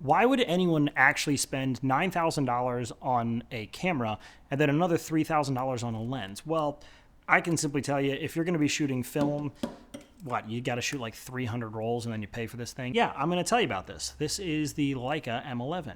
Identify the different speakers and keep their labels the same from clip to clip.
Speaker 1: Why would anyone actually spend $9,000 on a camera and then another $3,000 on a lens? Well, I can simply tell you, if you're going to be shooting film, what, you got to shoot like 300 rolls and then you pay for this thing? Yeah, I'm going to tell you about this. This is the Leica M11.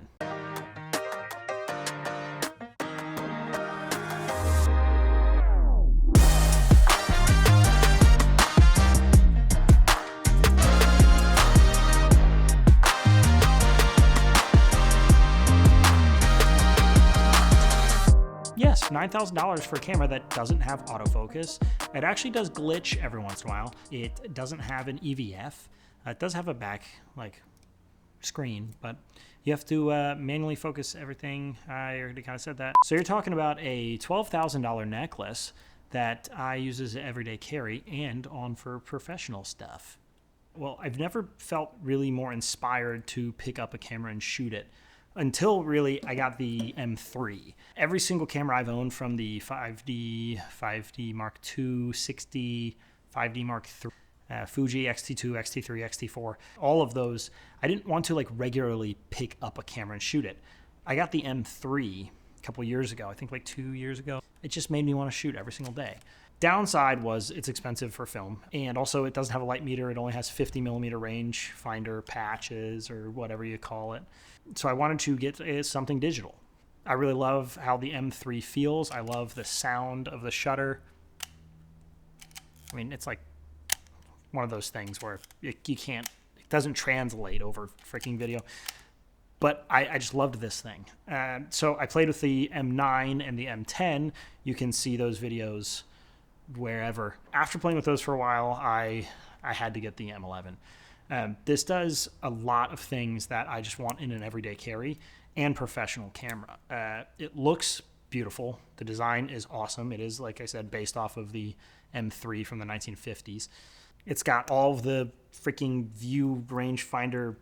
Speaker 1: Yes, $9,000 for a camera that doesn't have autofocus. It actually does glitch every once in a while. It doesn't have an EVF. It does have a back screen, but you have to manually focus everything. I already kind of said that. So you're talking about a $12,000 necklace that I use as an everyday carry and on for professional stuff. Well, I've never felt really more inspired to pick up a camera and shoot it until really I got the M3. Every single camera I've owned, from the 5D Mark II, 60, 5D Mark III, Fuji X-T2, X-T3, X-T4, all of those, I didn't want to like regularly pick up a camera and shoot it. I got the M3 a couple years ago, I think like 2 years ago. It just made me want to shoot every single day. Downside was it's expensive for film, and also it doesn't have a light meter. It only has 50 millimeter range finder patches, or whatever you call it. So I wanted to get something digital. I really love how the M3 feels. I love the sound of the shutter. I mean, it's like one of those things where it doesn't translate over freaking video. But I just loved this thing. So I played with the M9 and the M10. You can see those videos wherever. After playing with those for a while, I had to get the M11. This does a lot of things that I just want in an everyday carry and professional camera. It looks beautiful. The design is awesome. It is, like I said, based off of the M3 from the 1950s. It's got all of the freaking view rangefinder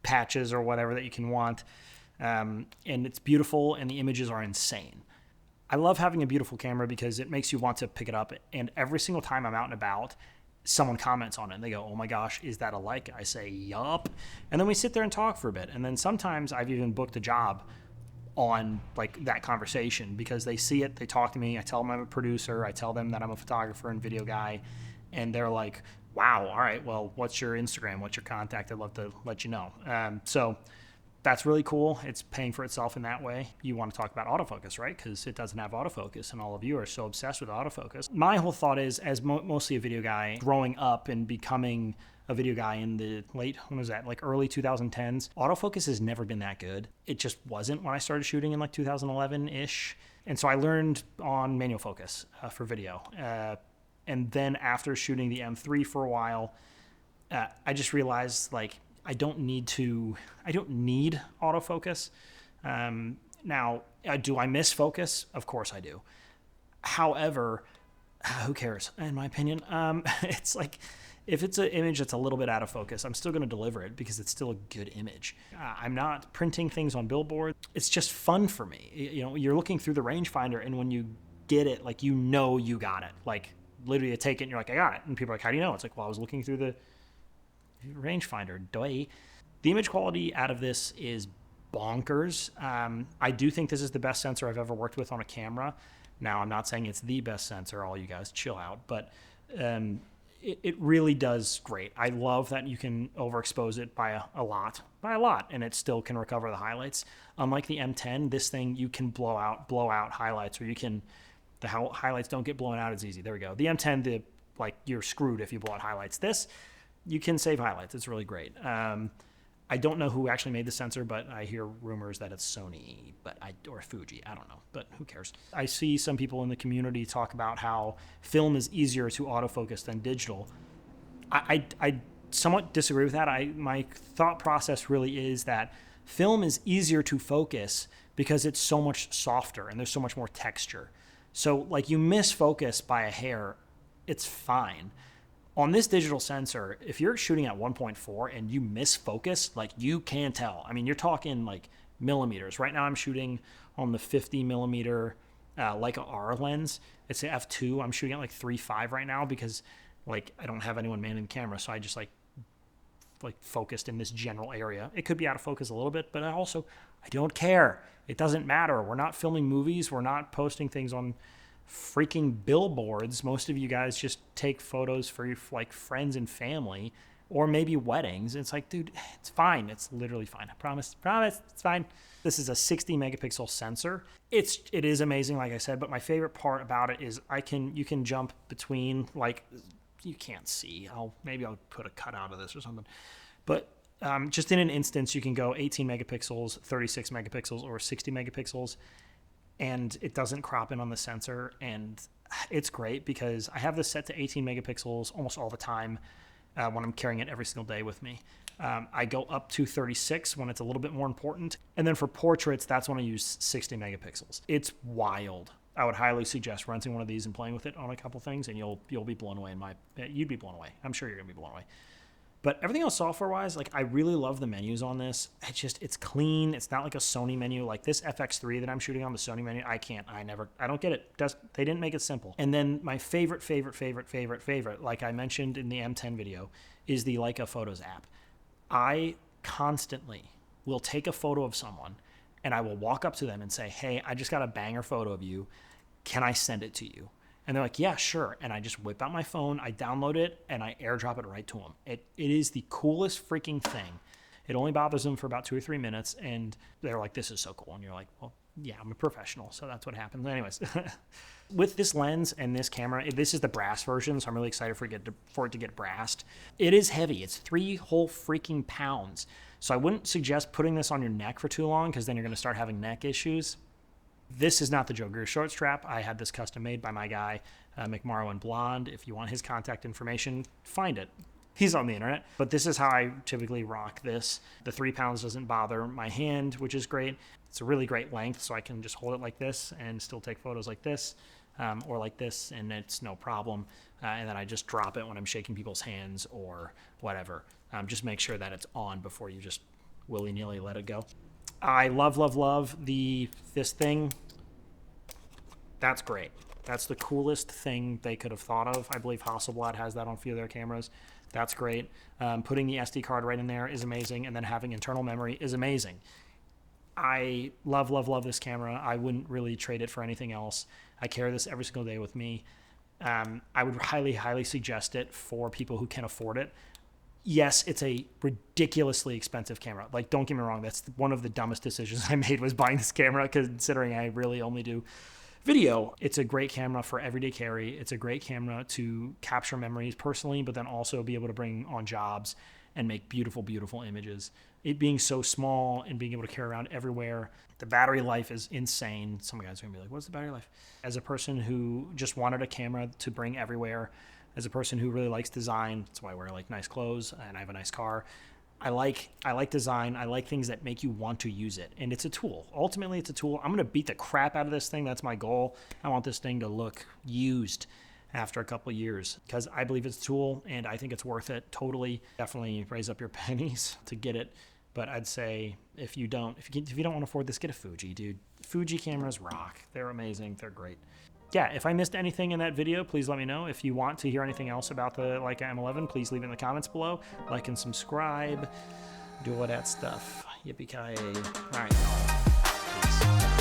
Speaker 1: patches or whatever that you can want. And it's beautiful, and the images are insane. I love having a beautiful camera because it makes you want to pick it up. And every single time I'm out and about, someone comments on it and they go, "Oh my gosh, is that a Leica?" I say, "Yup." And then we sit there and talk for a bit. And then sometimes I've even booked a job on like that conversation because they see it, they talk to me, I tell them I'm a producer, I tell them that I'm a photographer and video guy, and they're like, "Wow, all right, well, what's your Instagram? What's your contact? I'd love to let you know." So that's really cool. It's paying for itself in that way. You want to talk about autofocus, right? Because it doesn't have autofocus, and all of you are so obsessed with autofocus. My whole thought is, as mostly a video guy, growing up and becoming a video guy in the early 2010s, autofocus has never been that good. It just wasn't when I started shooting in like 2011-ish. And so I learned on manual focus for video. And then after shooting the M3 for a while, I just realized like, I don't need autofocus. Now, do I miss focus? Of course I do. However, who cares? In my opinion, it's like, if it's an image that's a little bit out of focus, I'm still going to deliver it because it's still a good image. I'm not printing things on billboard. It's just fun for me. You know, you're looking through the rangefinder, and when you get it, like, you know you got it. Like, literally you take it and you're like, "I got it." And people are like, "How do you know?" It's like, "Well, I was looking through the rangefinder." Duh. The image quality out of this is bonkers. I do think this is the best sensor I've ever worked with on a camera. Now, I'm not saying it's the best sensor. All you guys chill out. But it really does great. I love that you can overexpose it by a lot, and it still can recover the highlights. Unlike the M10, this thing, you can blow out highlights, or the highlights don't get blown out as easy. There we go. The M10, you're screwed if you blow out highlights. This, you can save highlights. It's really great. I don't know who actually made the sensor, but I hear rumors that it's Sony, or Fuji. I don't know, but who cares? I see some people in the community talk about how film is easier to autofocus than digital. I somewhat disagree with that. My thought process really is that film is easier to focus because it's so much softer and there's so much more texture. So like, you miss focus by a hair, it's fine. On this digital sensor, if you're shooting at 1.4 and you miss focus, like, you can tell. I mean, you're talking like millimeters. Right now I'm shooting on the 50 millimeter Leica R lens. It's an f2. I'm shooting at like 3.5 right now because like I don't have anyone manning the camera. So I just like like focused in this general area. It could be out of focus a little bit, but I don't care. It doesn't matter. We're not filming movies. We're not posting things on freaking billboards. Most of you guys just take photos for your like friends and family, or maybe weddings. It's like, dude, it's fine. It's literally fine. I promise, it's fine. This is a 60 megapixel sensor. It is amazing, like I said, but my favorite part about it is you can jump between, like, you can't see. Maybe I'll put a cut out of this or something. But just in an instance, you can go 18 megapixels, 36 megapixels, or 60 megapixels, and it doesn't crop in on the sensor. And it's great because I have this set to 18 megapixels almost all the time when I'm carrying it every single day with me. I go up to 36 when it's a little bit more important. And then for portraits, that's when I use 60 megapixels. It's wild. I would highly suggest renting one of these and playing with it on a couple things, and you'll be blown away. You'd be blown away. I'm sure you're gonna be blown away. But everything else software-wise, like, I really love the menus on this. It's clean. It's not like a Sony menu. Like this FX3 that I'm shooting on, the Sony menu, I don't get it. They didn't make it simple. And then my favorite, like I mentioned in the M10 video, is the Leica Photos app. I constantly will take a photo of someone, and I will walk up to them and say, hey, I just got a banger photo of you. Can I send it to you? And they're like, yeah, sure. And I just whip out my phone, I download it, and I airdrop it right to them. It is the coolest freaking thing. It only bothers them for about 2 or 3 minutes, and they're like, this is so cool. And you're like, well, yeah, I'm a professional, so that's what happens. Anyways, with this lens and this camera, this is the brass version, so I'm really excited for it to get brassed. It is heavy. It's 3 whole freaking pounds. So I wouldn't suggest putting this on your neck for too long, because then you're going to start having neck issues. This is not the Joe Greer short strap. I had this custom made by my guy, Iamaaronbean. If you want his contact information, find it. He's on the internet. But this is how I typically rock this. The 3 pounds doesn't bother my hand, which is great. It's a really great length, so I can just hold it like this and still take photos like this, or like this, and it's no problem. And then I just drop it when I'm shaking people's hands or whatever. Just make sure that it's on before you just willy-nilly let it go. I love this thing. That's great. That's the coolest thing they could have thought of. I believe Hasselblad has that on a few of their cameras. That's great. Putting the SD card right in there is amazing, and then having internal memory is amazing. I love this camera. I wouldn't really trade it for anything else. I carry this every single day with me. I would highly suggest it for people who can afford it. Yes, it's a ridiculously expensive camera. Like, don't get me wrong. That's one of the dumbest decisions I made, was buying this camera, considering I really only do video. It's a great camera for everyday carry. It's a great camera to capture memories personally, but then also be able to bring on jobs and make beautiful, beautiful images. It being so small and being able to carry around everywhere. The battery life is insane. Some guys are gonna be like, what's the battery life? As a person who just wanted a camera to bring everywhere, as a person who really likes design, that's why I wear like nice clothes and I have a nice car. I like design. I like things that make you want to use it. And it's a tool. Ultimately, it's a tool. I'm going to beat the crap out of this thing. That's my goal. I want this thing to look used after a couple of years, because I believe it's a tool and I think it's worth it. Totally. Definitely raise up your pennies to get it. But I'd say if you don't want to afford this, get a Fuji, dude. Fuji cameras rock. They're amazing. They're great. Yeah, if I missed anything in that video, please let me know. If you want to hear anything else about the Leica M11, please leave it in the comments below. Like and subscribe. Do all that stuff. Yippee-ki-yay. All right. Peace.